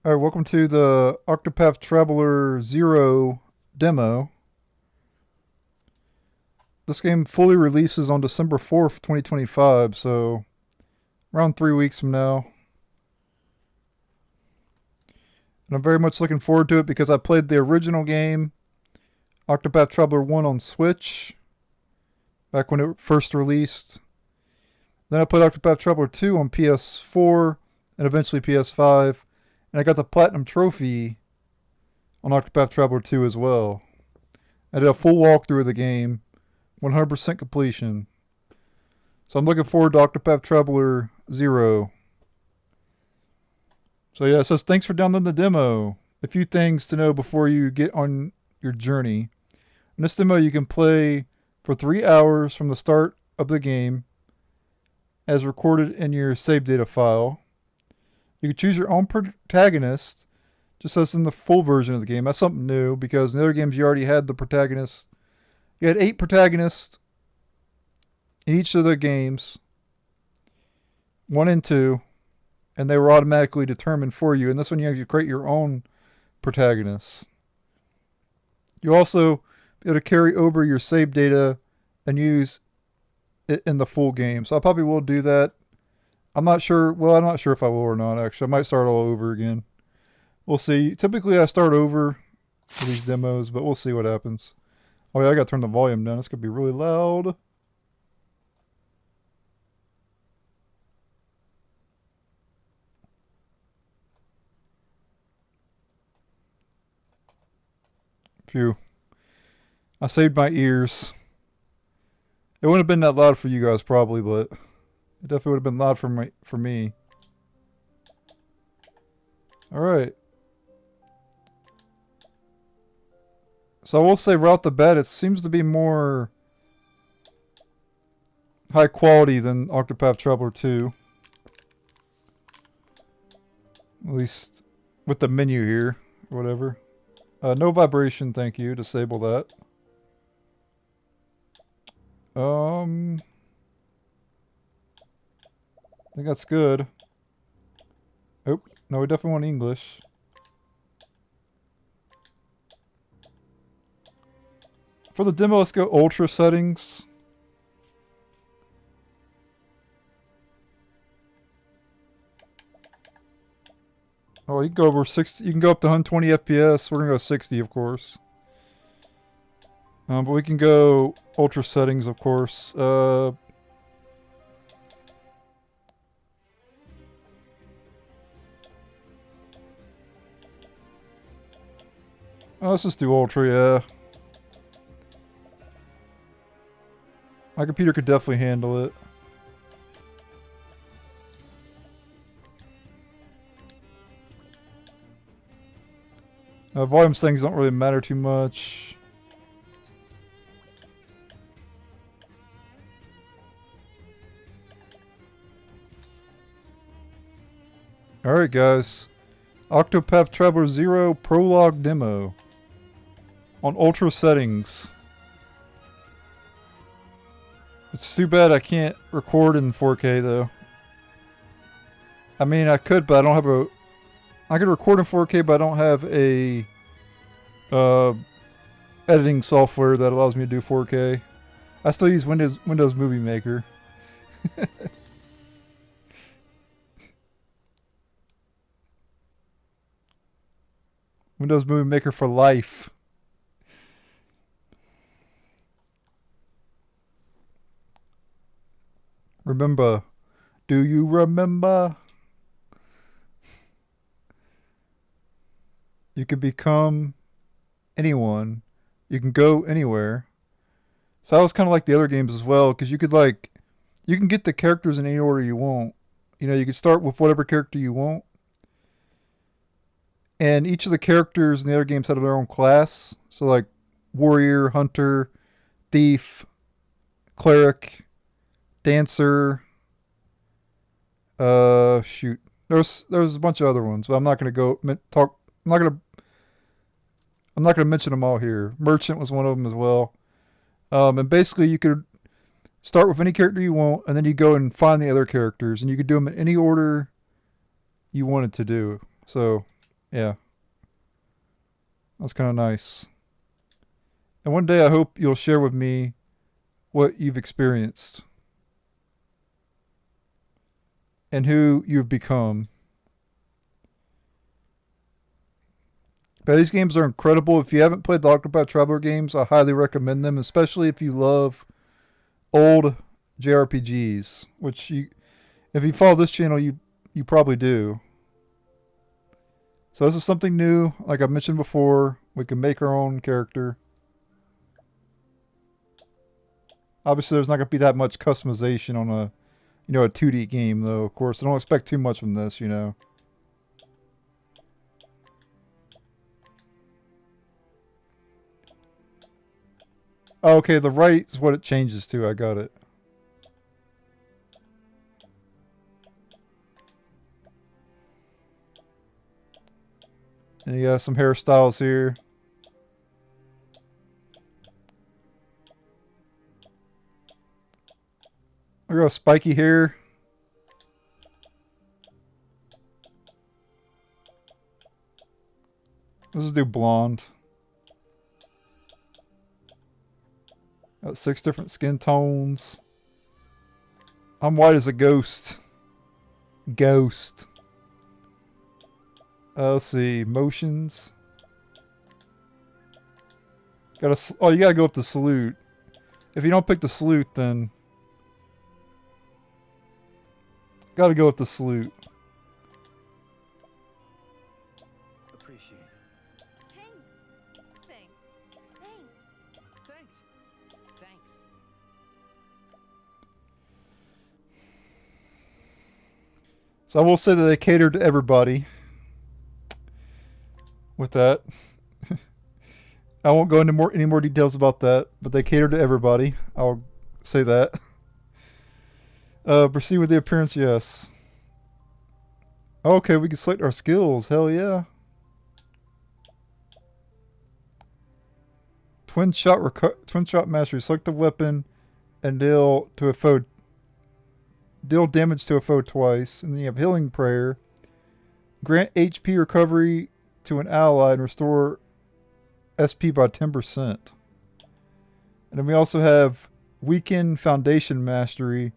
All right, welcome to the Octopath Traveler Zero demo. This game fully releases on December 4th, 2025, so around 3 weeks from now. And I'm very much looking forward to it because I played the original game, Octopath Traveler 1 on Switch, back when it first released. Then I played Octopath Traveler 2 on PS4 and eventually PS5. And I got the Platinum Trophy on Octopath Traveler 2 as well. I did a full walkthrough of the game, 100% completion. So I'm looking forward to Octopath Traveler 0. So yeah, it says thanks for downloading the demo. A few things to know before you get on your journey. In this demo, you can play for 3 hours from the start of the game as recorded in your save data file. You can choose your own protagonist, just as in the full version of the game. That's something new because in the other games you already had the protagonist. You had 8 protagonists in each of the games, 1 and 2, and they were automatically determined for you. And this one you have to create your own protagonists. You also be able to carry over your save data and use it in the full game. So I probably will do that. I'm not sure. Well, I'm not sure if I will or not, actually. I might start all over again. We'll see. Typically, I start over for these demos, but we'll see what happens. Oh, yeah, I got to turn the volume down. It's going to be really loud. Phew. I saved my ears. It wouldn't have been that loud for you guys, probably, but it definitely would have been loud for me. All right. So I will say right off the bat, it seems to be more high quality than Octopath Traveler 2. At least with the menu here, or whatever. No vibration, thank you. Disable that. I think that's good. Oh, no, we definitely want English. For the demo, let's go ultra settings. Oh, you can go over 60. You can go up to 120 FPS. We're gonna go 60, of course. But we can go ultra settings, of course. Let's just do ultra, yeah. My computer could definitely handle it. Volume settings don't really matter too much. Alright guys. Octopath Traveler 0 Prologue Demo. On ultra settings. It's too bad I can't record in 4K though. I mean I could, but I don't have a... I could record in 4K, but I don't have a editing software that allows me to do 4K. I still use Windows Movie Maker. Windows Movie Maker for life. Remember. Do you remember? You can become anyone. You can go anywhere. So that was kind of like the other games as well, because you could you can get the characters in any order you want. You know, you could start with whatever character you want. And each of the characters in the other games had their own class. So like warrior, hunter, thief, cleric, dancer. Shoot. There's a bunch of other ones, but I'm not gonna go talk. I'm not gonna mention them all here. Merchant was one of them as well. And basically you could start with any character you want, and then you go and find the other characters, and you could do them in any order you wanted to do. So Yeah, that's kind of nice. And one day I hope you'll share with me what you've experienced and who you've become. But these games are incredible. If you haven't played the Octopath Traveler games, I highly recommend them, especially if you love old JRPGs, which if you follow this channel, you probably do. So this is something new. Like I mentioned before, we can make our own character. Obviously, there's not going to be that much customization on a 2D game, though. Of course, I don't expect too much from this, Oh, okay, the right is what it changes to. I got it. And you got some hairstyles here. I got spiky hair. Let's just do blonde. Got 6 different skin tones. I'm white as a ghost. Ghost. Let's see. Motions. Oh, you gotta go up the salute. If you don't pick the salute, then gotta go with the salute. Appreciate it. Thanks. Thanks. So I will say that they catered to everybody. With that, I won't go into any more details about that, but they catered to everybody. I'll say that. Proceed with the appearance, yes. Okay, we can select our skills. Hell yeah. Twin shot mastery. Select the weapon and deal damage to a foe twice. And then you have healing prayer. Grant HP recovery to an ally and restore SP by 10%. And then we also have weaken foundation mastery.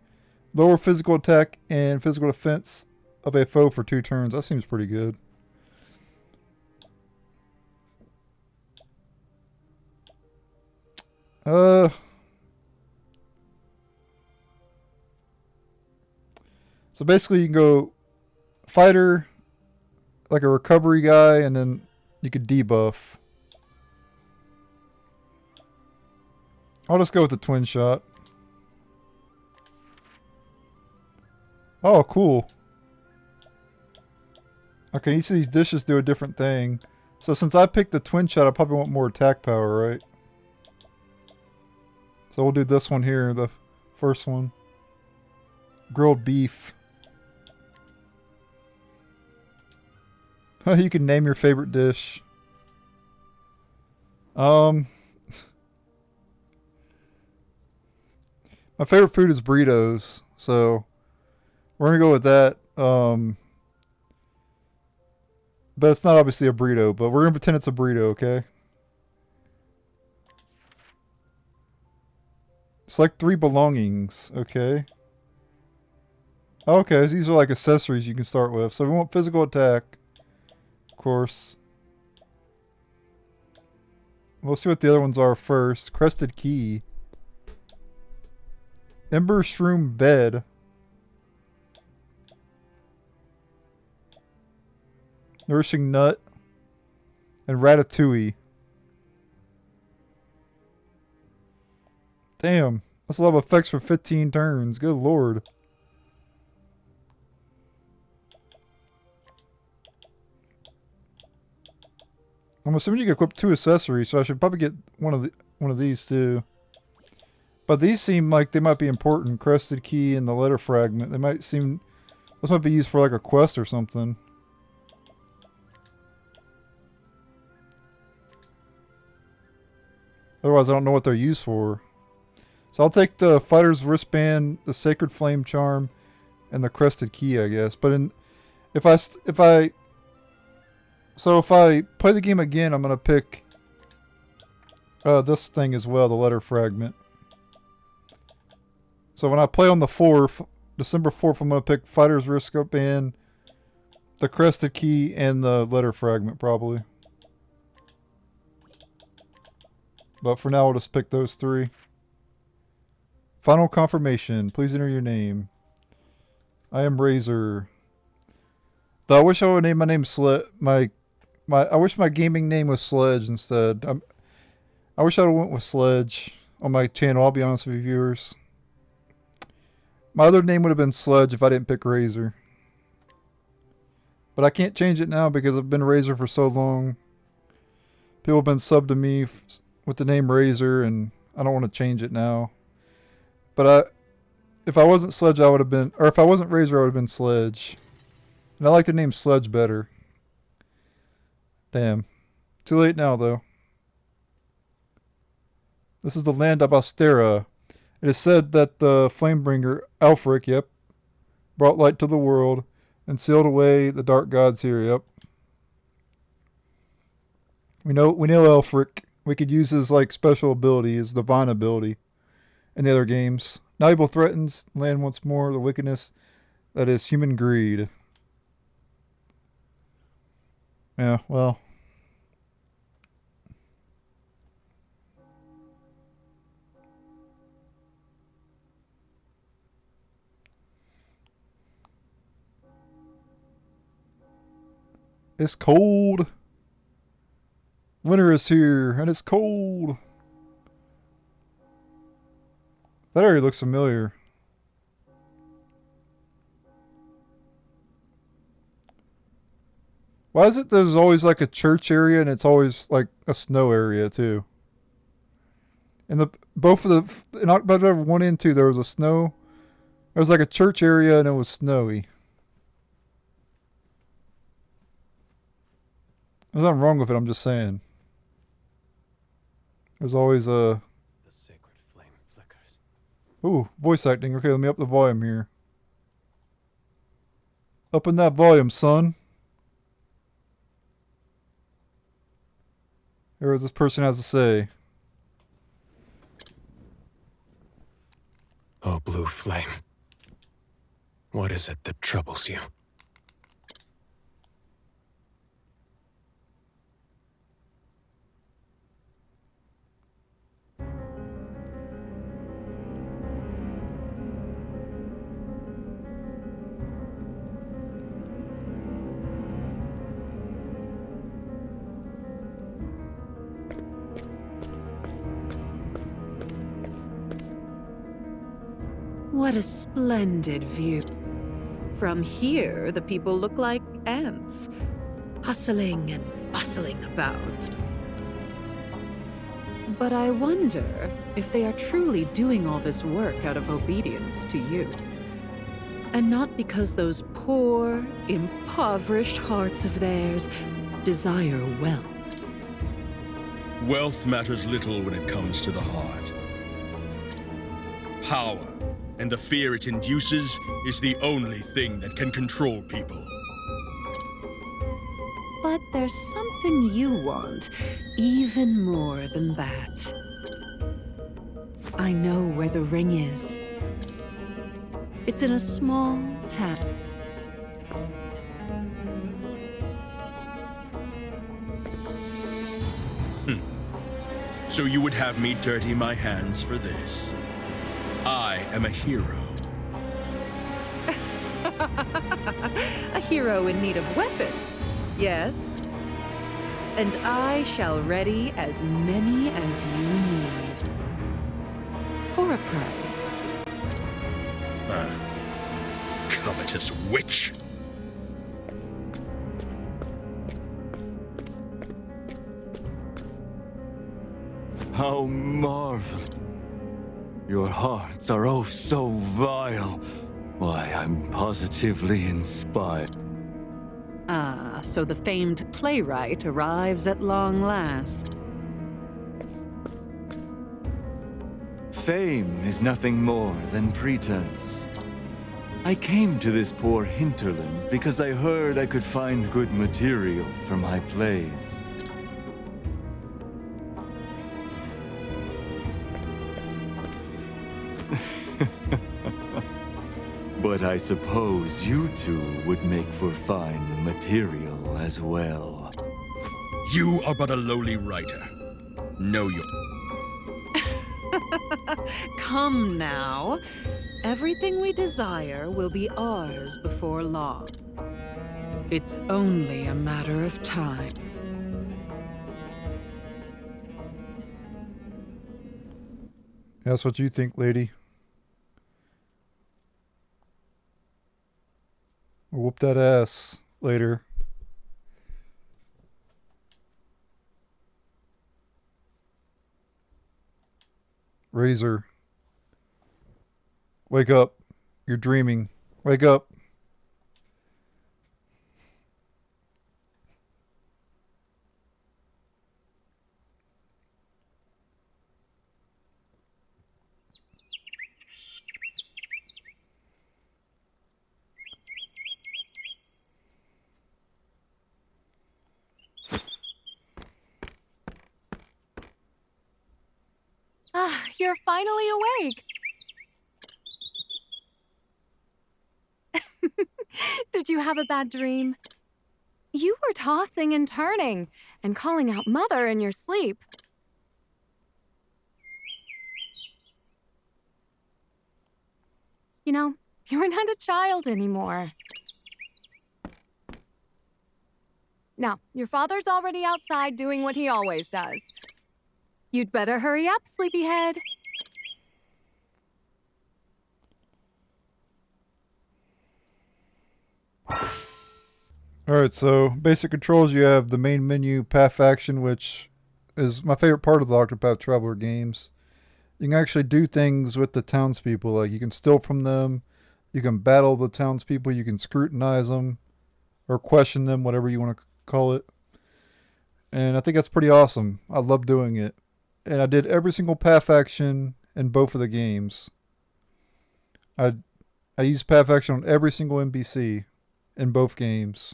Lower physical attack and physical defense of a foe for 2 turns. That seems pretty good. So basically you can go fighter, like a recovery guy, and then you could debuff. I'll just go with the twin shot. Oh, cool. Okay, you see these dishes do a different thing. So since I picked the twin shot, I probably want more attack power, right? So we'll do this one here, the first one. Grilled beef. You can name your favorite dish. My favorite food is burritos, so we're gonna go with that. But it's not obviously a burrito, but we're gonna pretend it's a burrito, okay? Select 3 belongings, okay. Okay, so these are like accessories you can start with. So we want physical attack, of course. We'll see what the other ones are first. Crested key. Ember shroom bed. Nourishing nut. And ratatouille. Damn. That's a lot of effects for 15 turns. Good lord. I'm assuming you can equip 2 accessories, so I should probably get one of these too. But these seem like they might be important. Crested key and the letter fragment. They might seem... This might be used for like a quest or something. Otherwise, I don't know what they're used for. So I'll take the fighter's wristband, the sacred flame charm, and the crested key, I guess. But if I So if I play the game again, I'm gonna pick this thing as well, the letter fragment. So when I play on the 4th, December 4th, I'm gonna pick Fighter's Risk Up Band, the Crested Key, and the letter fragment probably. But for now, I'll just pick those 3. Final confirmation. Please enter your name. I am Razor. Though I wish I would name my name I wish my gaming name was Sledge instead. I wish I would went with Sledge on my channel. I'll be honest with you viewers. My other name would have been Sledge if I didn't pick Razor. But I can't change it now because I've been Razor for so long. People have been subbed to me with the name Razor, and I don't want to change it now. But if I wasn't Sledge, I would have been, or if I wasn't Razor, I would have been Sledge. And I like the name Sledge better. Damn. Too late now, though. This is the land of Astera. It is said that the Flamebringer, Alfric, yep, brought light to the world and sealed away the dark gods here, yep. We know Alfric. We could use his like special ability, his divine ability in the other games. Now evil threatens land once more, the wickedness that is human greed. Yeah, well. It's cold. Winter is here, and it's cold. That area looks familiar. Why is it there's always like a church area and it's always like a snow area too? In in Octopath 1 and 2 there was a snow. There was like a church area and it was snowy. There's nothing wrong with it, I'm just saying. There's always a... The sacred flame flickers. Ooh, voice acting. Okay, let me up the volume here. Up in that volume, son. Hear what this person has to say. Oh, blue flame. What is it that troubles you? What a splendid view. From here, the people look like ants, hustling and bustling about. But I wonder if they are truly doing all this work out of obedience to you. And not because those poor, impoverished hearts of theirs desire wealth. Wealth matters little when it comes to the heart. Power and the fear it induces is the only thing that can control people. But there's something you want, even more than that. I know where the ring is. It's in a small town. So you would have me dirty my hands for this? I am a hero. A hero in need of weapons, yes? And I shall ready as many as you need. For a price. Covetous witch! How marvelous. Your hearts are oh so vile. Why, I'm positively inspired. Ah, so the famed playwright arrives at long last. Fame is nothing more than pretense. I came to this poor hinterland because I heard I could find good material for my plays. But I suppose you two would make for fine material as well. You are but a lowly writer. Know your... Come now. Everything we desire will be ours before long. It's only a matter of time. That's what you think, lady. We'll whoop that ass later. Razor. Wake up. You're dreaming. Wake up. Ah, you're finally awake. Did you have a bad dream? You were tossing and turning and calling out Mother in your sleep. You know, you're not a child anymore. Now, your father's already outside doing what he always does. You'd better hurry up, sleepyhead. Alright, so basic controls, you have the main menu, path action, which is my favorite part of the Octopath Traveler games. You can actually do things with the townspeople, like you can steal from them, you can battle the townspeople, you can scrutinize them, or question them, whatever you want to call it. And I think that's pretty awesome. I love doing it. And I did every single path action in both of the games. I used path action on every single NPC in both games.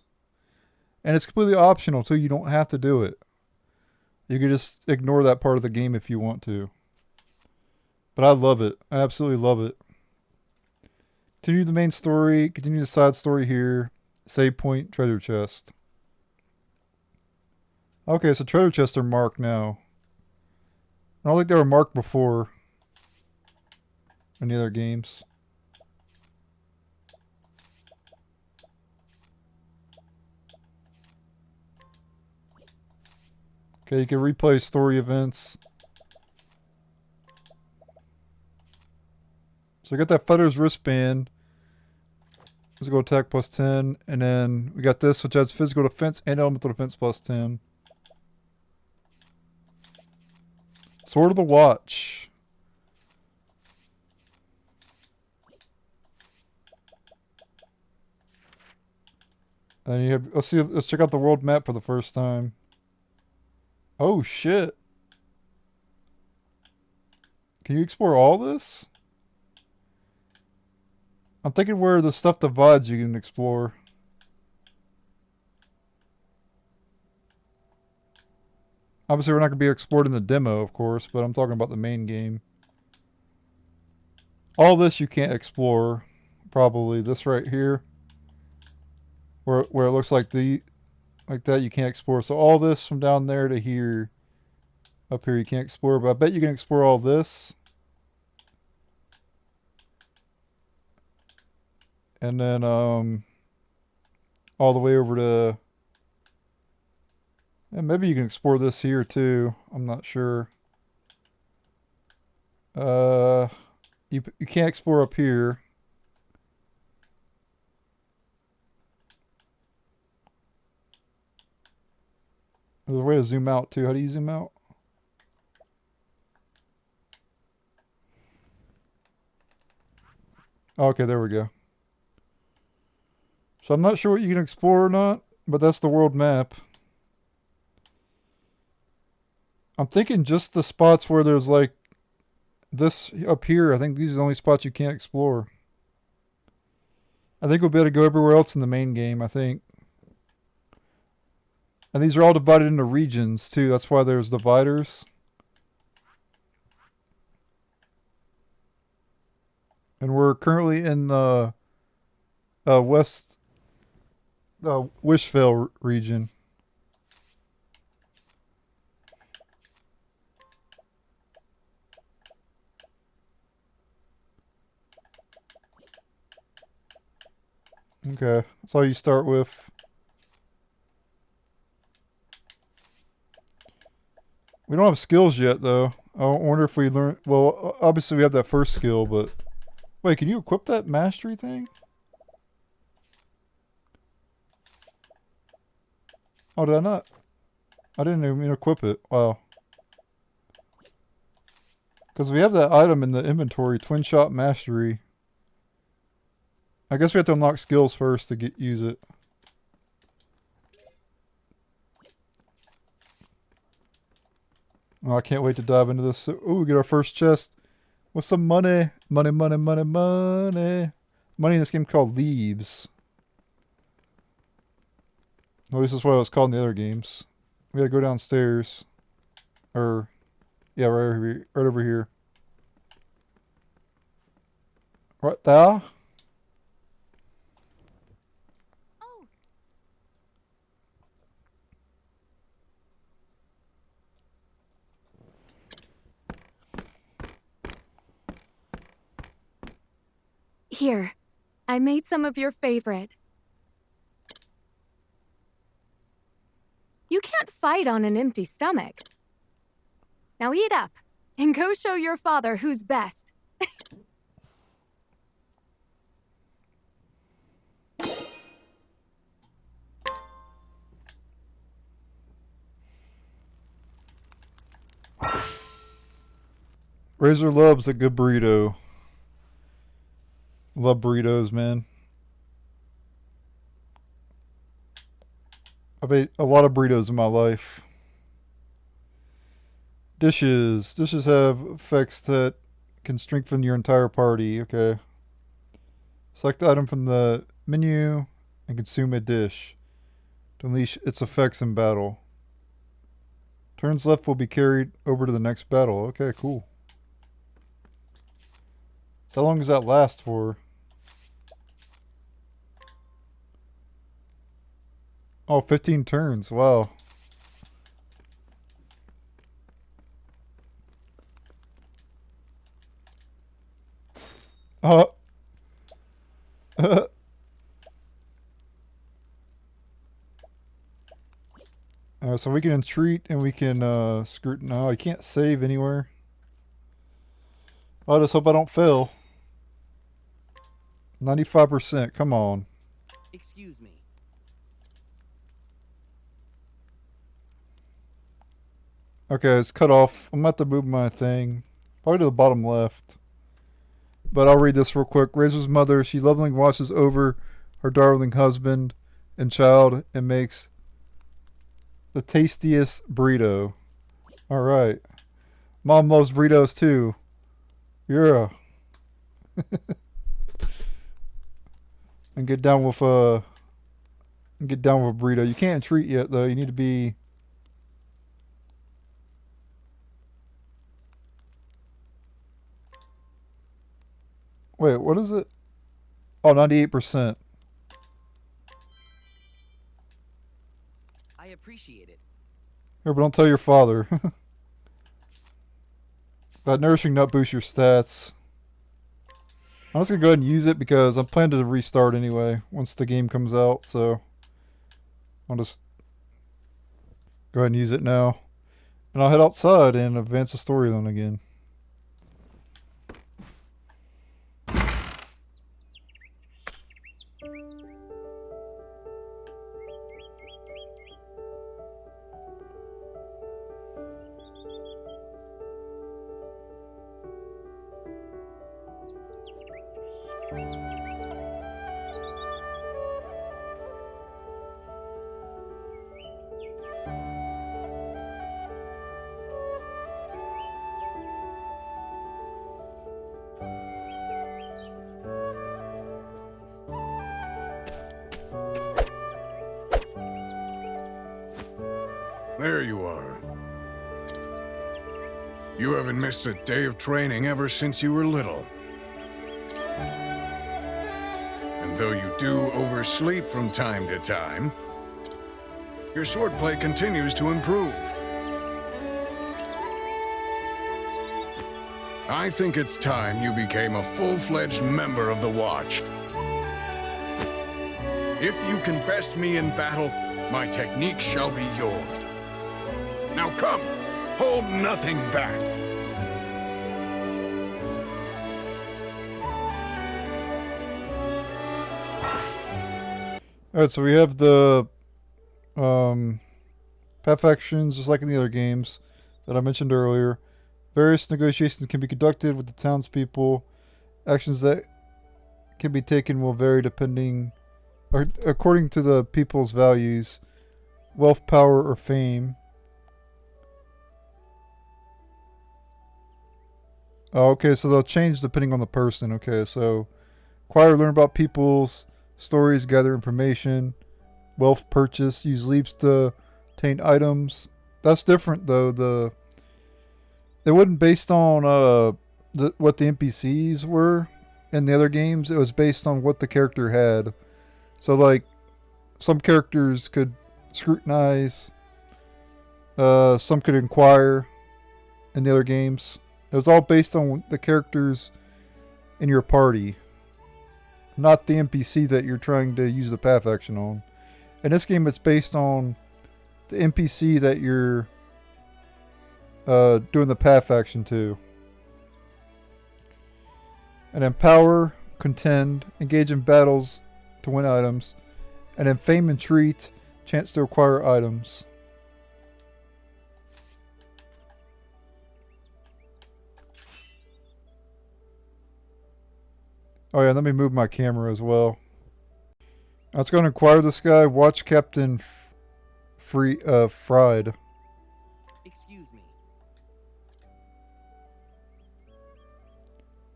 And it's completely optional too. You don't have to do it. You can just ignore that part of the game if you want to. But I love it. I absolutely love it. Continue the main story. Continue the side story here. Save point, treasure chest. Okay, so treasure chests are marked now. I don't think they were marked before. Any other games. Okay, you can replay story events. So I got that fighter's wristband. Physical attack plus 10. And then we got this, which adds physical defense and elemental defense plus 10. Sword of the Watch. And you have, let's check out the world map for the first time. Oh shit. Can you explore all this? I'm thinking where the stuff divides you can explore. Obviously we're not going to be explored in the demo, of course, but I'm talking about the main game. All this you can't explore. Probably this right here. Where it looks like like that you can't explore. So all this from down there to here. Up here you can't explore, but I bet you can explore all this. And then all the way over to... And maybe you can explore this here too. I'm not sure. You can't explore up here. There's a way to zoom out too. How do you zoom out? Okay, there we go. So I'm not sure what you can explore or not, but that's the world map. I'm thinking just the spots where there's like this up here. I think these are the only spots you can't explore. I think we'll be able to go everywhere else in the main game, I think. And these are all divided into regions, too. That's why there's dividers. And we're currently in the west Wishvale region. Okay, that's all you start with. We don't have skills yet, though. I wonder if we learn... Well, obviously we have that first skill, but... Wait, can you equip that mastery thing? Oh, did I not? I didn't even equip it. Wow. Because we have that item in the inventory, Twin Shot Mastery. I guess we have to unlock skills first to use it. Oh, I can't wait to dive into this. Oh, we get our first chest with some money. Money, money, money, money. Money in this game called leaves. At least that's what it was called in the other games. We gotta go downstairs. Or, yeah, right over here. Right there. Oh. Here, I made some of your favorite. You can't fight on an empty stomach. Now eat up, and go show your father who's best. Razor loves a good burrito. Love burritos, man. I've ate a lot of burritos in my life. Dishes. Dishes have effects that can strengthen your entire party. Okay. Select the item from the menu and consume a dish to unleash its effects in battle. Turns left will be carried over to the next battle. Okay, cool. So how long does that last for? Oh, 15 turns. Wow. Oh. So we can entreat and we can scrutinize. No, I can't save anywhere. I just hope I don't fail. 95%. Come on. Excuse me. Okay, it's cut off. I'm about to move my thing. Probably to the bottom left. But I'll read this real quick. Razor's mother, she lovingly watches over her darling husband and child and makes the tastiest burrito. Alright. Mom loves burritos too. Yeah. And get down with a burrito. You can't treat yet though. You need to be... Wait, what is it? Oh, 98%. I appreciate it. Here, but don't tell your father. That nourishing nut boosts your stats. I'm just going to go ahead and use it because I'm planning to restart anyway once the game comes out, so I'll just go ahead and use it now. And I'll head outside and advance the storyline again. There you are. You haven't missed a day of training ever since you were little. And though you do oversleep from time to time, your swordplay continues to improve. I think it's time you became a full-fledged member of the Watch. If you can best me in battle, my technique shall be yours. Now come, hold nothing back. Alright, so we have the path actions, just like in the other games that I mentioned earlier. Various negotiations can be conducted with the townspeople. Actions that can be taken will vary depending, or according to the people's values, wealth, power, or fame. Oh, okay, so they'll change depending on the person. Okay, so acquire, learn about people's stories, gather information, wealth, purchase, use leaps to obtain items. That's different though. It wasn't based on what the NPCs were in the other games. It was based on what the character had. So like some characters could scrutinize, some could inquire in the other games. It was all based on the characters in your party, not the NPC that you're trying to use the path action on. In this game, it's based on the NPC that you're doing the path action to. And then power, contend, engage in battles to win items, and then fame and treat, chance to acquire items. Oh yeah, let me move my camera as well. I was going to acquire this guy. Watch Captain Fried. Excuse me.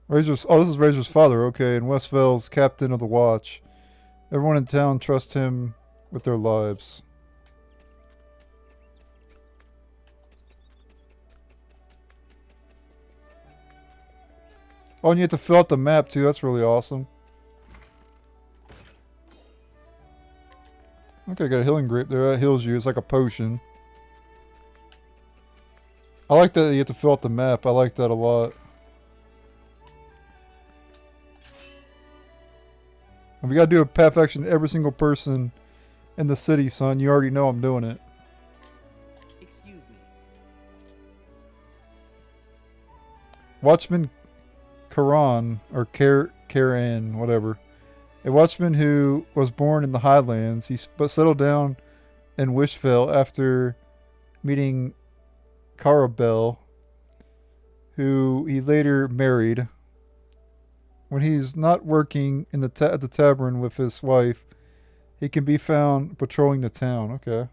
Razor's. Oh, this is Razor's father. Okay, and Westvale's captain of the watch. Everyone in town trusts him with their lives. Oh, and you have to fill out the map too. That's really awesome. Okay, got a healing grape there. That heals you. It's like a potion. I like that you have to fill out the map. I like that a lot. And we gotta do a path action to every single person in the city, son. You already know I'm doing it. Excuse me. Watchman Karan, or Karan, whatever. A watchman who was born in the Highlands, but settled down in Wishvale after meeting Carabel, who he later married. When he's not working in at the tavern with his wife, he can be found patrolling the town. Okay.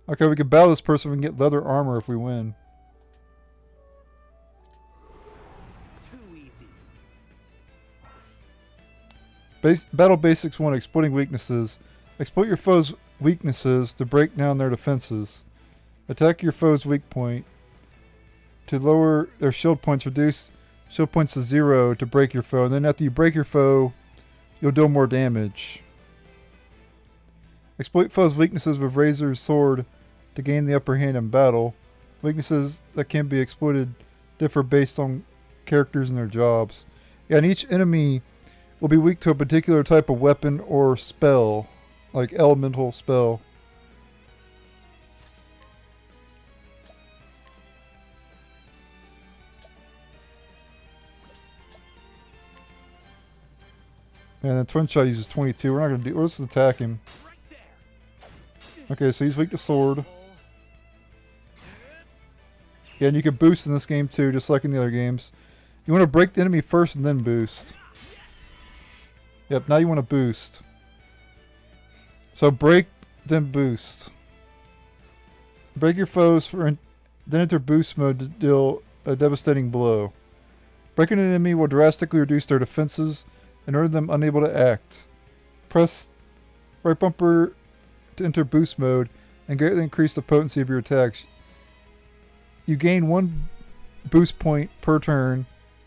Okay, we can battle this person. We can get leather armor if we win. Too easy. Battle Basics 1, exploiting weaknesses. Exploit your foe's weaknesses to break down their defenses. Attack your foe's weak point. To lower their shield points, reduce shield points to 0 to break your foe. And then after you break your foe, you'll deal more damage. Exploit foe's weaknesses with Razor's sword to gain the upper hand in battle. Weaknesses that can be exploited differ based on characters and their jobs. Yeah, and each enemy will be weak to a particular type of weapon or spell, like elemental spell. And the twin shot uses 22. We're not gonna do. Let's attack him. Okay, so he's weak to sword. Yeah, and you can boost in this game too, just like in the other games. You want to break the enemy first and then boost. Yep, now you want to boost. So break, then boost. Break your foes, then enter boost mode to deal a devastating blow. Breaking an enemy will drastically reduce their defenses and render them unable to act. Press right bumper to enter boost mode and greatly increase the potency of your attacks. You gain 1 boost point per turn.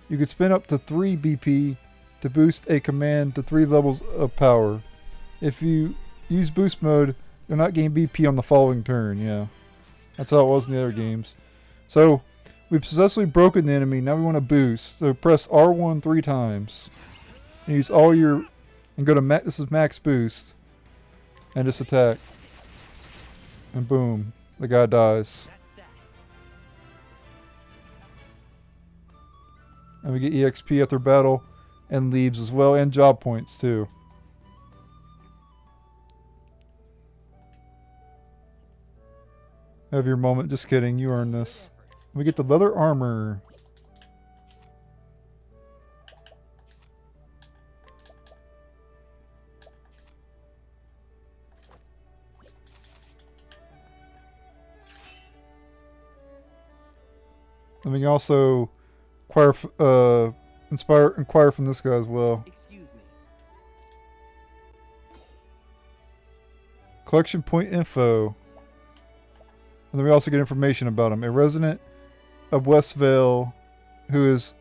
You can spend up to 3 BP to boost a command to 3 levels of power. If you use boost mode, you'll not gain BP on the following turn. Yeah, that's how it was in the other games. So, we've successfully broken the enemy. Now we want to boost. So press R1 3 times. And use all your... And go to... This is max boost. And just attack. And boom. The guy dies. And we get EXP after battle. And leaves as well. And job points too. Have your moment. Just kidding. You earned this. We get the leather armor. And we can also inquire from this guy as well. Excuse me. Collection point info. And then we also get information about him. A resident of Westvale who is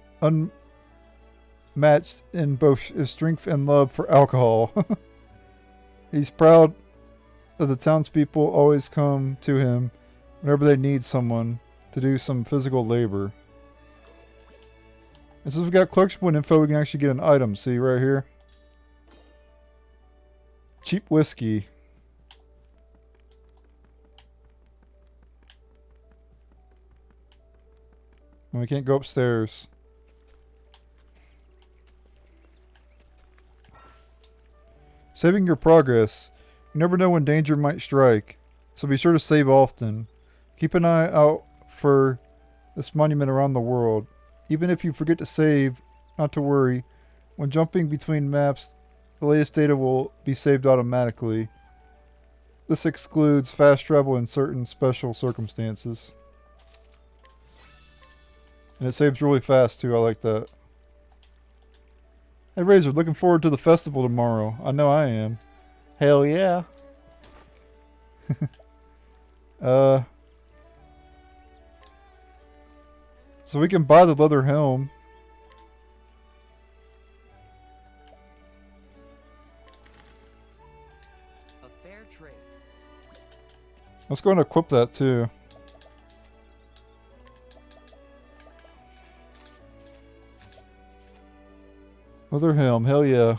unmatched in both his strength and love for alcohol. He's proud that the townspeople always come to him whenever they need someone to do some physical labor. And since we got collection point info, we can actually get an item. See right here? Cheap whiskey. And we can't go upstairs. Saving your progress. You never know when danger might strike, so be sure to save often. Keep an eye out for this monument around the world. Even if you forget to save, not to worry. When jumping between maps, the latest data will be saved automatically. This excludes fast travel in certain special circumstances. And it saves really fast too, I like that. Hey Razor, looking forward to the festival tomorrow. I know I am. Hell yeah. So we can buy the leather helm. A fair trade. Let's go and equip that too. Leather helm, hell yeah.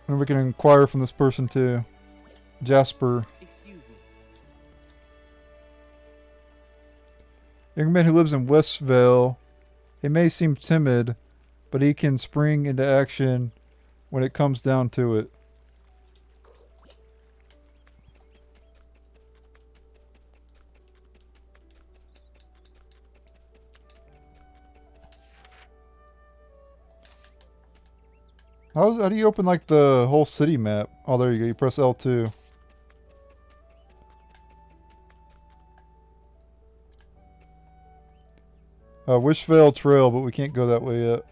And we can inquire from this person too. Jasper. Excuse me. Young man who lives in Westvale. He may seem timid, but he can spring into action when it comes down to it. How do you open like the whole city map? Oh, there you go. You press L2. Wishvale Trail, but we can't go that way yet.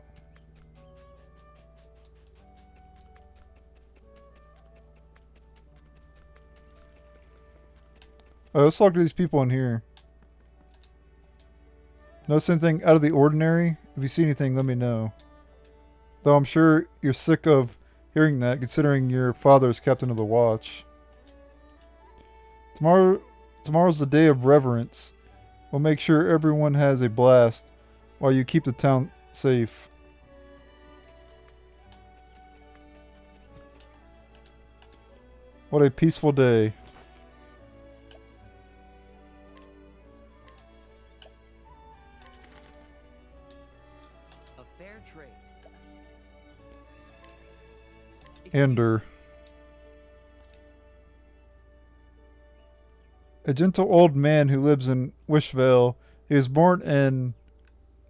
Let's talk to these people in here. Notice anything out of the ordinary? If you see anything, let me know. Though I'm sure you're sick of hearing that, considering your father is captain of the watch. Tomorrow's the day of reverence. We'll make sure everyone has a blast while you keep the town safe. What a peaceful day. A fair trade. Ender. A gentle old man who lives in Wishvale. He was born in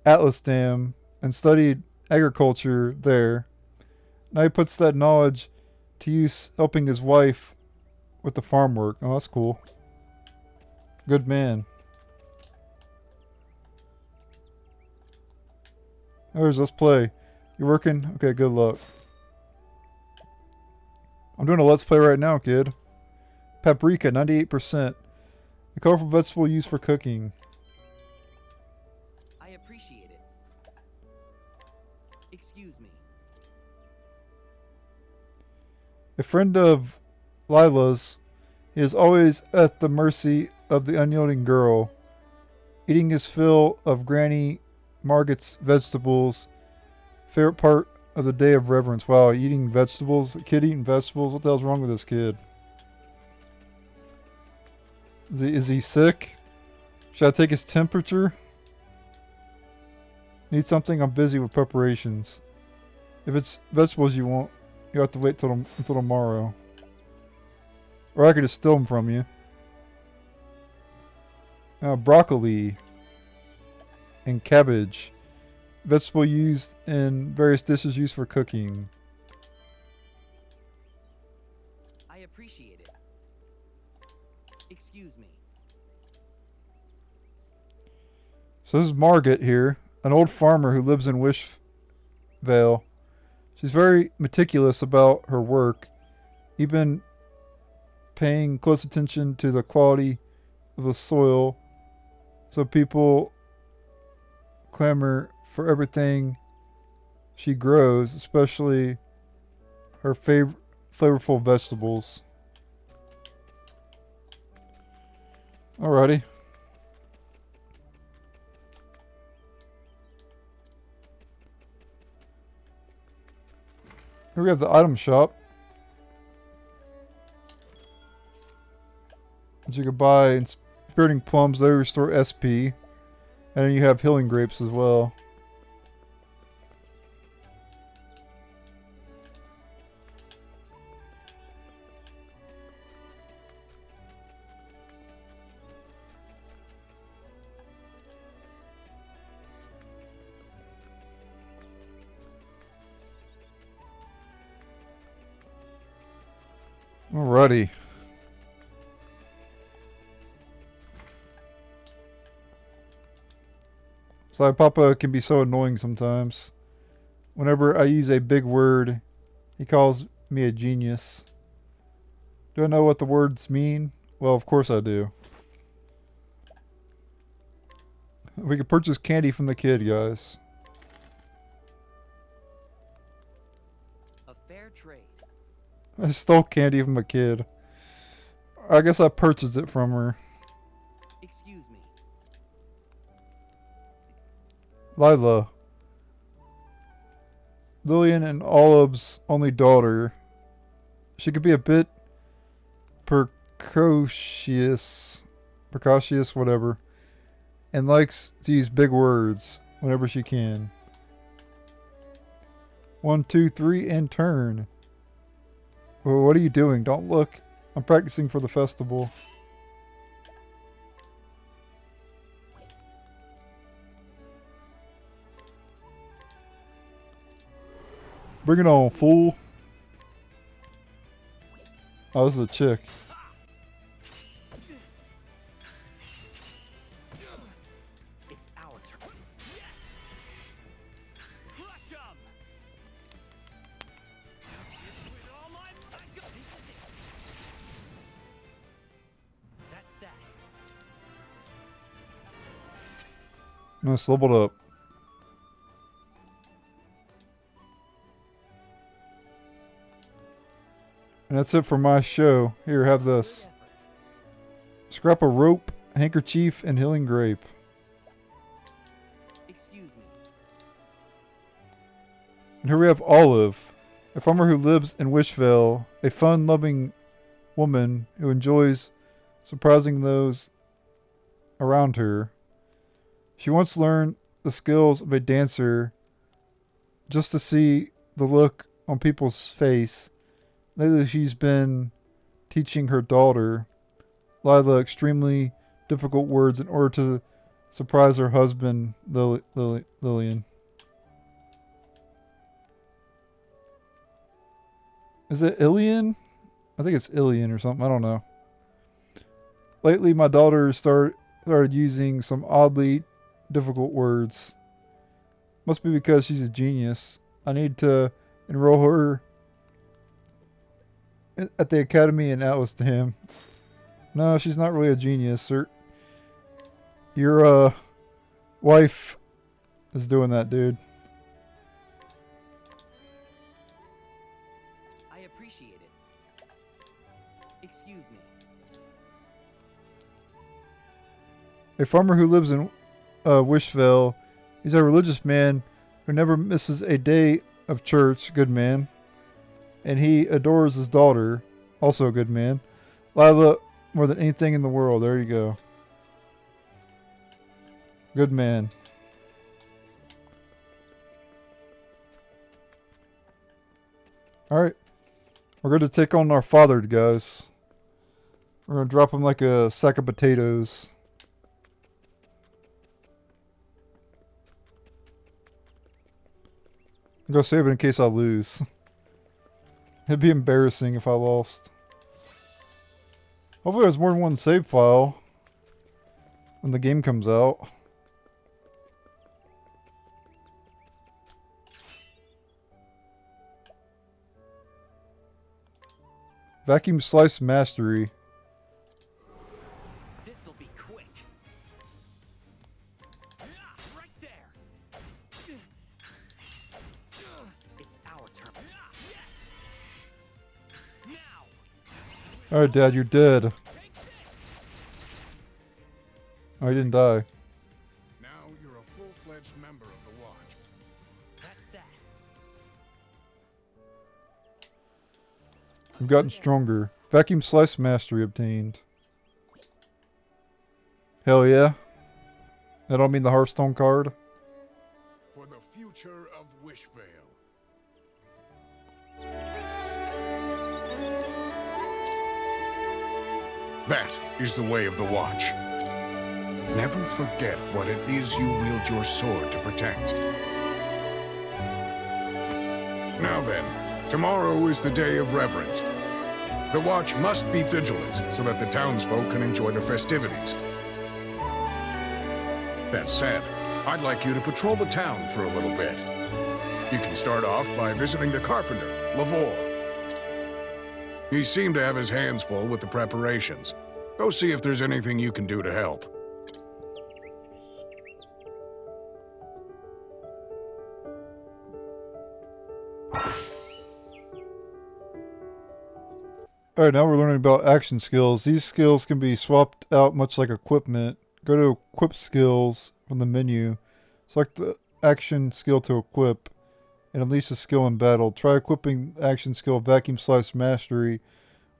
Atlasdam and studied agriculture there. Now he puts that knowledge to use helping his wife with the farm work. Oh, that's cool. Good man. Let's play. You working? Okay, good luck. I'm doing a let's play right now, kid. Paprika, 98%. The colorful vegetable used for cooking. I appreciate it. Excuse me. A friend of Lila's, he is always at the mercy of the unyielding girl, eating his fill of Granny Margot's vegetables. Favorite part of the day of reverence. Wow, eating vegetables? A kid eating vegetables? What the hell's wrong with this kid? Is he sick? Should I take his temperature? Need something? I'm busy with preparations. If it's vegetables you want, you have to wait until tomorrow. Or I could just steal them from you. Broccoli and cabbage. Vegetable used in various dishes used for cooking. I appreciate it. Excuse me. So this is Margot here, an old farmer who lives in Wishvale. She's very meticulous about her work, even paying close attention to the quality of the soil, so people clamor for everything she grows, especially her flavorful vegetables. Alrighty. Here we have the item shop. That you can buy inspiriting plums. They restore SP. And then you have healing grapes as well. Alrighty. Sorry, Papa can be so annoying sometimes. Whenever I use a big word, he calls me a genius. Do I know what the words mean? Well, of course I do. We can purchase candy from the kid, guys. A fair trade. I stole candy from a kid. I guess I purchased it from her. Excuse me. Lila. Lillian and Olive's only daughter. She could be a bit precocious, whatever, and likes to use big words whenever she can. 1, 2, 3, and turn. Well, what are you doing? Don't look. I'm practicing for the festival. Bring it on, fool. Oh, this is a chick. It's our turn. Yes. Crush 'em. With all my might. This is it. That's that. No, it's leveled up. And that's it for my show. Here, have this. Scrap a rope, handkerchief, and healing grape. Excuse me. And here we have Olive, a farmer who lives in Wishvale, a fun-loving woman who enjoys surprising those around her. She once learned the skills of a dancer just to see the look on people's face. Lately, she's been teaching her daughter, Lila, extremely difficult words in order to surprise her husband, Lillian. Is it Ilian? I think it's Ilian or something. I don't know. Lately, my daughter started using some oddly difficult words. Must be because she's a genius. I need to enroll her at the academy in Atlas to him. No, she's not really a genius. Your wife is doing that, dude. I appreciate it. Excuse me. A farmer who lives in Wishville. He's a religious man who never misses a day of church. Good man. And he adores his daughter. Also a good man. Lila more than anything in the world. There you go. Good man. Alright. We're going to take on our father, guys. We're going to drop him like a sack of potatoes. I'm going to save it in case I lose. It'd be embarrassing if I lost. Hopefully there's more than one save file when the game comes out. Vacuum Slice Mastery. This'll be quick. Right there. It's our turn. Yes. Now. Alright, Dad, you're dead. Oh, he didn't die. Now you're a full-fledged member of the Watch. That's that. We've gotten stronger. Vacuum Slice Mastery obtained. Hell yeah. That don't mean the Hearthstone card. For the future of Wishvale. That is the way of the Watch. Never forget what it is you wield your sword to protect. Now then, tomorrow is the day of reverence. The Watch must be vigilant so that the townsfolk can enjoy the festivities. That said, I'd like you to patrol the town for a little bit. You can start off by visiting the carpenter, Lavore. He seemed to have his hands full with the preparations. Go see if there's anything you can do to help. Alright, now we're learning about action skills. These skills can be swapped out much like equipment. Go to Equip Skills from the menu. Select the action skill to equip and unleash a skill in battle. Try equipping the action skill Vacuum Slice Mastery.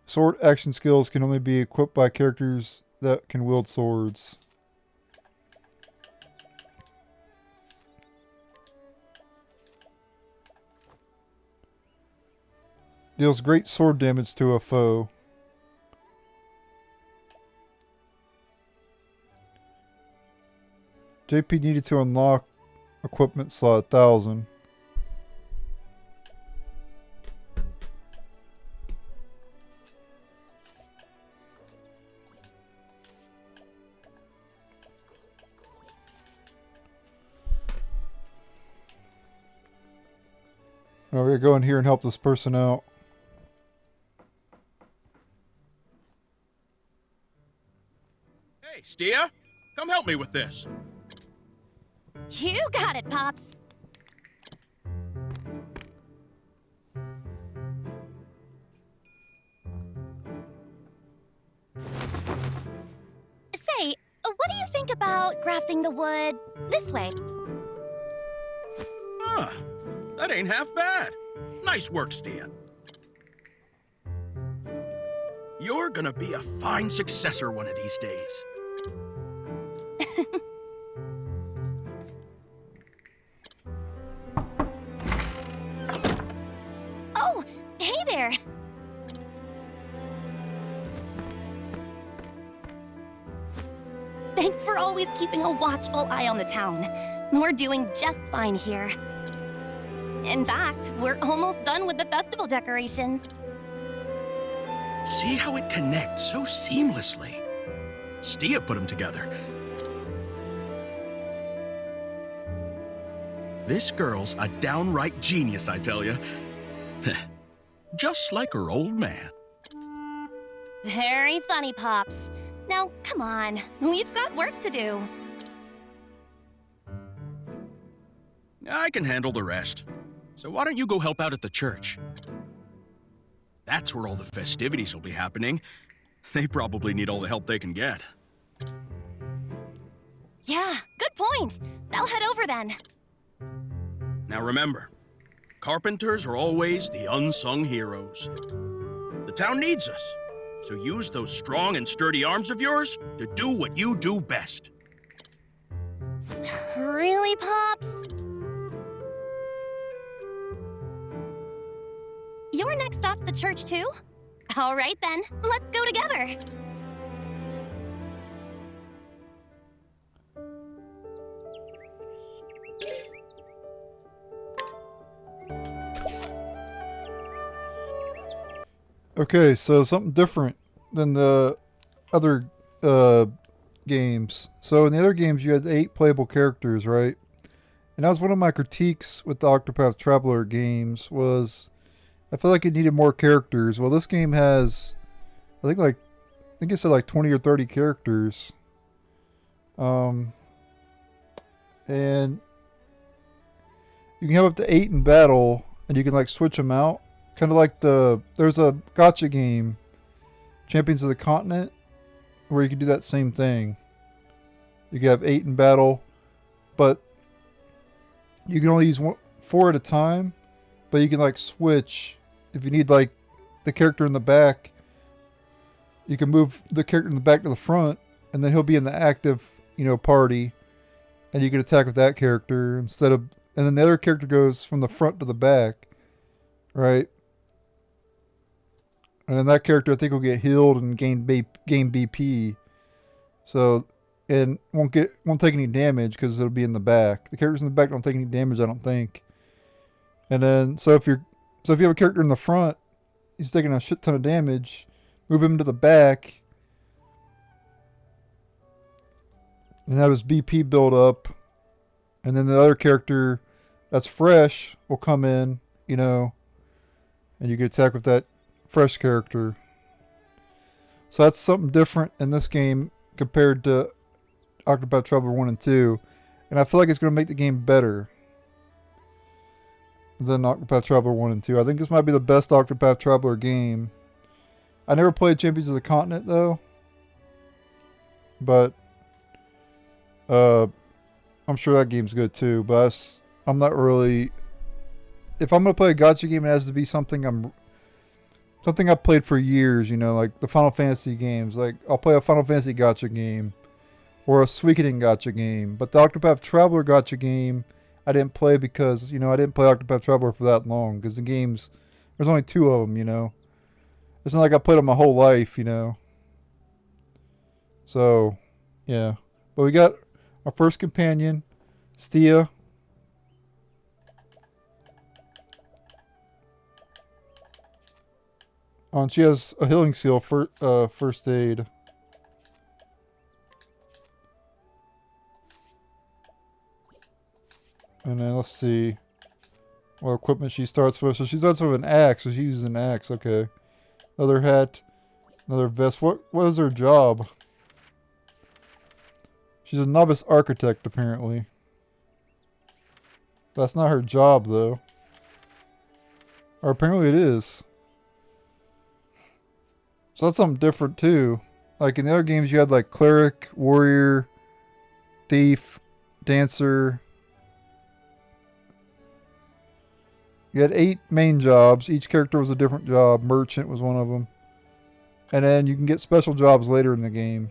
Sword action skills can only be equipped by characters that can wield swords. Deals great sword damage to a foe. JP needed to unlock equipment slot 1000. Now we're going to go in here and help this person out. Hey, Stia, come help me with this. You got it, Pops. Say, what do you think about grafting the wood this way? Huh, that ain't half bad. Nice work, Stia. You're gonna be a fine successor one of these days. Oh, hey there. Thanks for always keeping a watchful eye on the town. We're doing just fine here. In fact, we're almost done with the festival decorations. See how it connects so seamlessly? Stia put them together. This girl's a downright genius, I tell you. Just like her old man. Very funny, Pops. Now, come on. We've got work to do. I can handle the rest. So why don't you go help out at the church? That's where all the festivities will be happening. They probably need all the help they can get. Yeah, good point. I'll head over then. Now remember, carpenters are always the unsung heroes. The town needs us, so use those strong and sturdy arms of yours to do what you do best. Really, Pops? Your next stop's the church, too? All right, then. Let's go together. Okay, so something different than the other games. So in the other games, you had 8 playable characters, right? And that was one of my critiques with the Octopath Traveler games was I feel like it needed more characters. Well, this game has, I think it said like 20 or 30 characters. And you can have up to 8 in battle, and you can like switch them out. Kind of like there's a gacha game, Champions of the Continent, where you can do that same thing. You can have 8 in battle, but you can only use 4 at a time, but you can like switch. If you need like the character in the back, you can move the character in the back to the front, and then he'll be in the active, party, and you can attack with that character and then the other character goes from the front to the back, right? And then that character I think will get healed and gain BP. So and won't take any damage because it'll be in the back. The characters in the back don't take any damage, I don't think. And then so if you have a character in the front, he's taking a shit ton of damage. Move him to the back, and have his BP build up. And then the other character that's fresh will come in, and you can attack with that fresh character. So that's something different in this game compared to Octopath Traveler 1 and 2. And I feel like it's going to make the game better than Octopath Traveler 1 and 2. I think this might be the best Octopath Traveler game. I never played Champions of the Continent though. But I'm sure that game's good too. But I'm not really... If I'm going to play a gacha game, it has to be something I've played for years, like the Final Fantasy games. Like, I'll play a Final Fantasy gacha game or a Suikoden gacha game. But the Octopath Traveler gacha game, I didn't play because, I didn't play Octopath Traveler for that long. Because the games, there's only 2 of them, It's not like I played them my whole life, So, yeah. But we got our first companion, Stia. And she has a healing seal for first aid. And then let's see what equipment she starts with. So she starts with an axe. So she uses an axe. Okay. Another hat. Another vest. What is her job? She's a novice architect, apparently. That's not her job, though. Or apparently it is. So that's something different, too. Like in the other games, you had like cleric, warrior, thief, dancer. You had 8 main jobs. Each character was a different job. Merchant was one of them. And then you can get special jobs later in the game.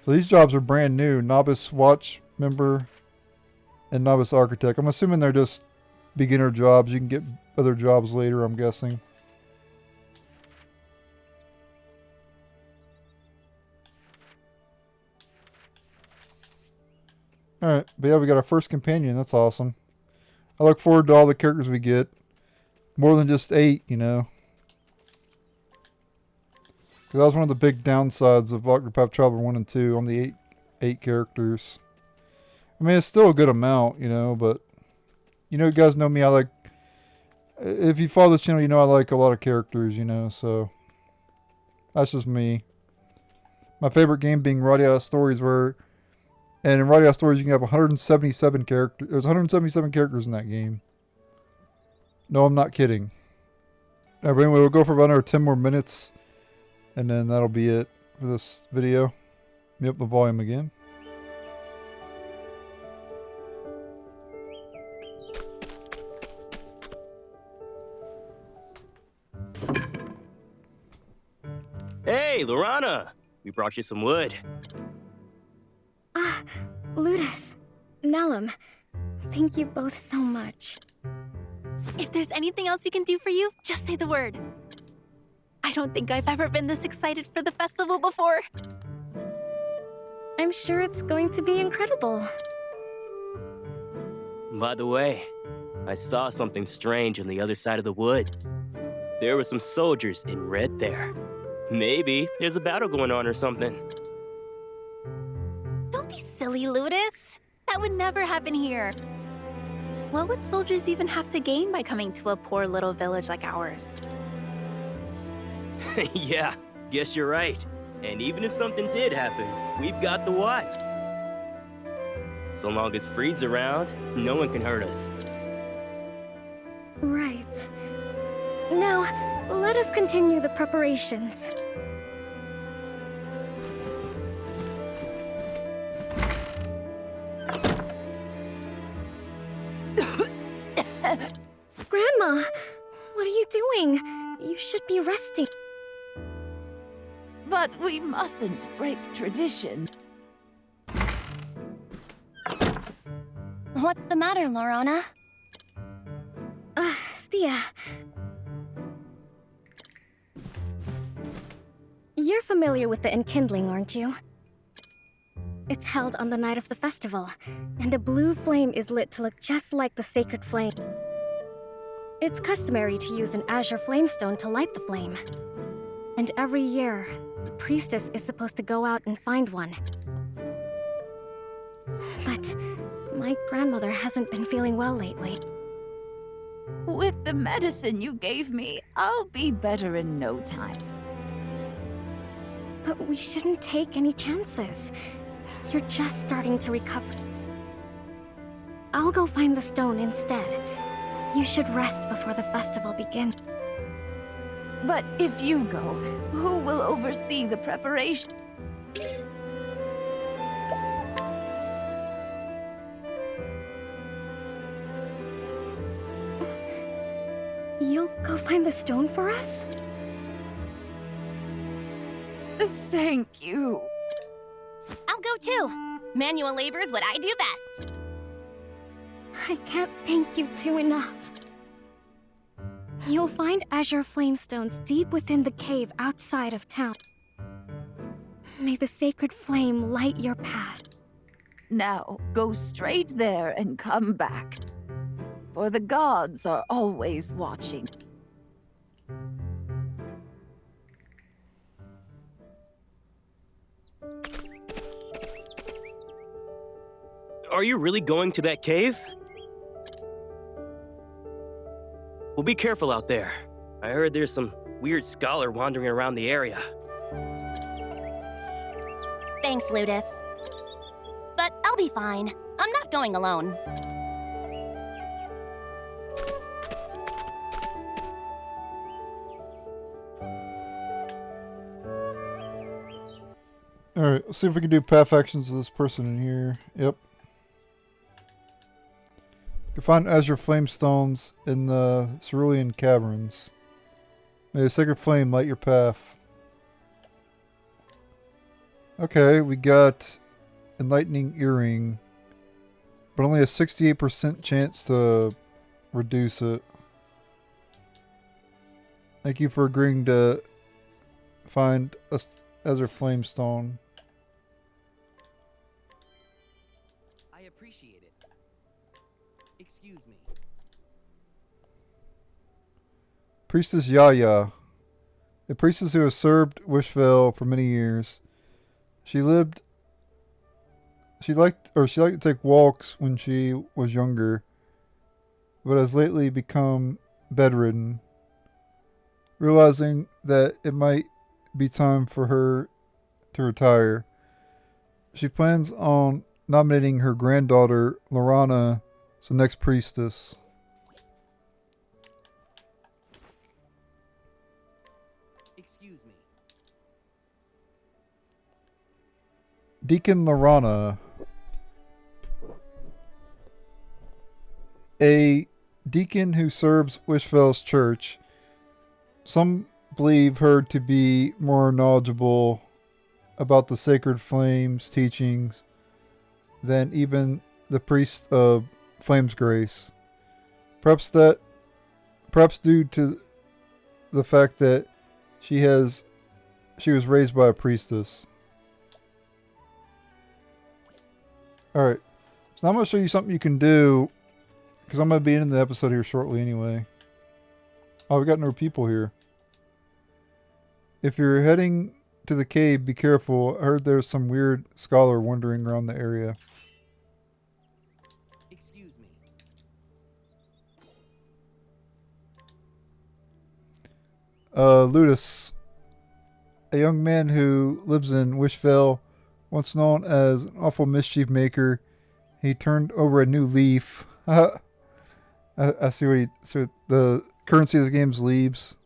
So these jobs are brand new. Novice watch member and novice architect. I'm assuming they're just beginner jobs. You can get other jobs later, I'm guessing. Alright, but yeah, we got our first companion. That's awesome. I look forward to all the characters we get. More than just 8, Because that was one of the big downsides of Octopath Traveler 1 and 2 on the 8 characters. I mean, it's still a good amount, you know, but you know, you guys know me. I like, if you follow this channel, you know I like a lot of characters, you know, so that's just me. My favorite game being Writing Out Stories, and in Writing Out Stories you can have 177 characters. There's 177 characters in that game. No, I'm not kidding. Alright, but anyway, we'll go for about another 10 more minutes, and then that'll be it for this video. Let me up the volume again. Hey, Lorana! We brought you some wood. Ah, Ludus, Nellum, thank you both so much. If there's anything else we can do for you, just say the word. I don't think I've ever been this excited for the festival before. I'm sure it's going to be incredible. By the way, I saw something strange on the other side of the wood. There were some soldiers in red there. Maybe there's a battle going on or something. Don't be silly, Ludus. That would never happen here. What would soldiers even have to gain by coming to a poor little village like ours? Yeah, guess you're right. And even if something did happen, we've got the watch. So long as Freed's around, no one can hurt us. Right. Now, let us continue the preparations. Grandma, what are you doing? You should be resting. But we mustn't break tradition. What's the matter, Lorana? Stia. You're familiar with the enkindling, aren't you? It's held on the night of the festival, and a blue flame is lit to look just like the sacred flame. It's customary to use an azure flamestone to light the flame. And every year, the priestess is supposed to go out and find one. But my grandmother hasn't been feeling well lately. With the medicine you gave me, I'll be better in no time. But we shouldn't take any chances. You're just starting to recover. I'll go find the stone instead. You should rest before the festival begins. But if you go, who will oversee the preparation? You'll go find the stone for us? Thank you. I'll go too. Manual labor is what I do best. I can't thank you two enough. You'll find azure flamestones deep within the cave outside of town. May the sacred flame light your path. Now, go straight there and come back. For the gods are always watching. Are you really going to that cave? Well, be careful out there. I heard there's some weird scholar wandering around the area. Thanks, Ludus. But I'll be fine. I'm not going alone. Alright, let's see if we can do path actions of this person in here. Yep. You can find azure flamestones in the Cerulean Caverns. May the sacred flame light your path. Okay, we got Enlightening Earring, but only a 68% chance to reduce it. Thank you for agreeing to find a azure flamestone. I appreciate it. Excuse me. Priestess Yaya, a priestess who has served Wishvale for many years. She lived She liked to take walks when she was younger, but has lately become bedridden. Realizing that it might be time for her to retire, she plans on nominating her granddaughter, Lorana, as the next priestess. Excuse me. Deacon Lorana. A deacon who serves Wishville's church. Some believe her to be more knowledgeable about the sacred flames teachings than even the priest of Flame's Grace. Perhaps due to the fact that she was raised by a priestess. Alright, so now I'm going to show you something you can do, because I'm going to be in the episode here shortly anyway. Oh, we got no people here. If you're heading to the cave, be careful. I heard there's some weird scholar wandering around the area. Excuse me. Ludus, a young man who lives in Wishville, once known as an awful mischief maker. He turned over a new leaf. I see so the currency of the game's leaves.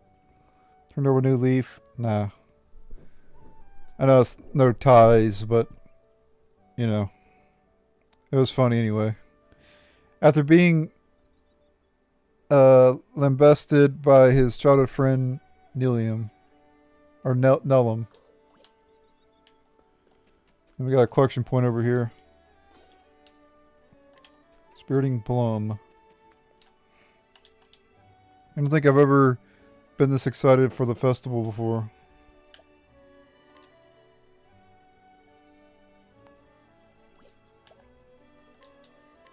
Turned over a new leaf. Nah. I know it's no ties, but, you know, it was funny anyway. After being lambasted by his childhood friend Nelium, or Nellum. And we got a collection point over here. Spiriting Plum. I don't think I've ever been this excited for the festival before.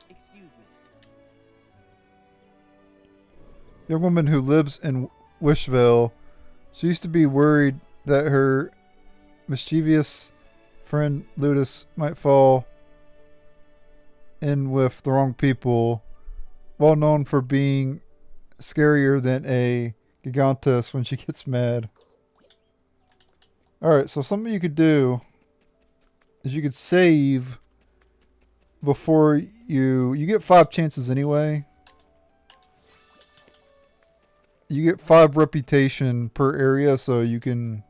Excuse me. Young woman who lives in Wishville. She used to be worried that her mischievous friend Ludus might fall in with the wrong people. Well known for being scarier than a Gigantus when she gets mad. Alright, so something you could do is you could save before you get 5 chances anyway. You get 5 reputation per area, so you can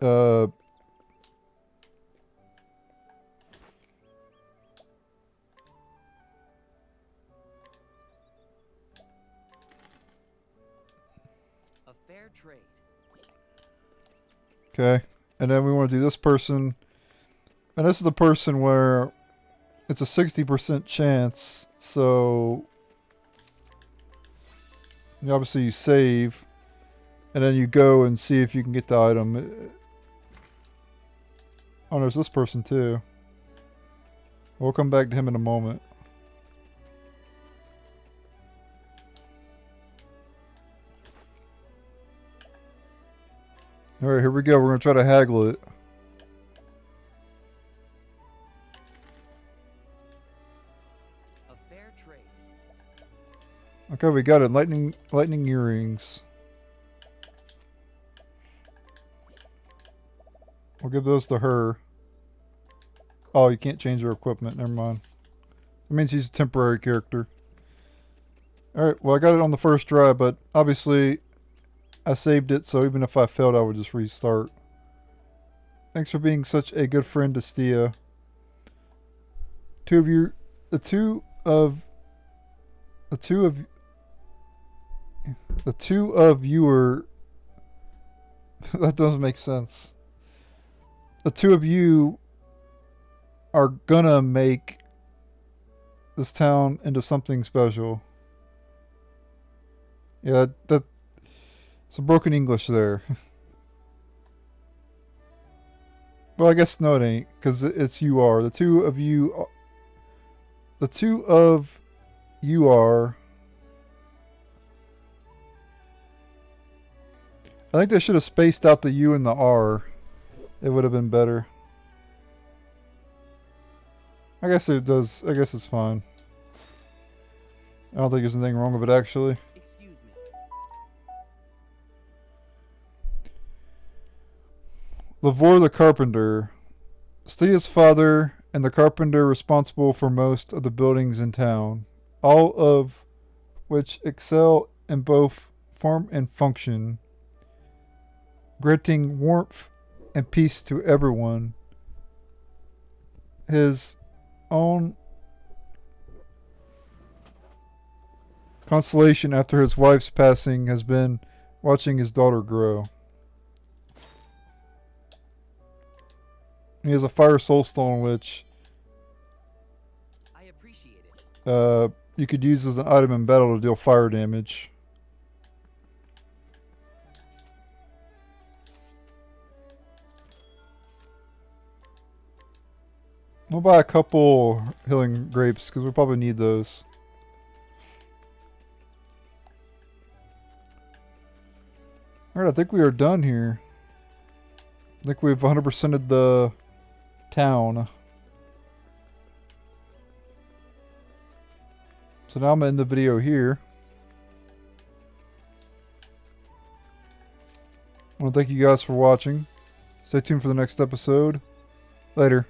a fair trade. okay. And then we want to do this person. And this is the person where it's a 60% chance. So obviously you save. And then you go and see if you can get the item. Oh, there's this person too. We'll come back to him in a moment. Alright, here we go. We're going to try to haggle it. A fair trade. Okay, we got it. Lightning earrings. We'll give those to her. Oh, you can't change her equipment. Never mind. That means she's a temporary character. Alright, well I got it on the first try, but obviously I saved it, so even if I failed I would just restart. Thanks for being such a good friend to Stia. The two of you are that doesn't make sense. The two of you are gonna make this town into something special. Yeah, that's some broken English there. Well, I guess no, it ain't, because it's you are. The two of you are. I think they should have spaced out the U and the R. it would have been better. I guess it does. I guess it's fine. I don't think there's anything wrong with it, actually. Excuse me. Lavore the Carpenter. Stea's father and the carpenter responsible for most of the buildings in town, all of which excel in both form and function, granting warmth and peace to everyone. His own consolation after his wife's passing has been watching his daughter grow. He has a fire soulstone, which I appreciate it. You could use as an item in battle to deal fire damage. We'll buy a couple healing grapes because we'll probably need those. Alright, I think we are done here. I think we've 100%ed the town. So now I'm going to end the video here. I want to thank you guys for watching. Stay tuned for the next episode. Later.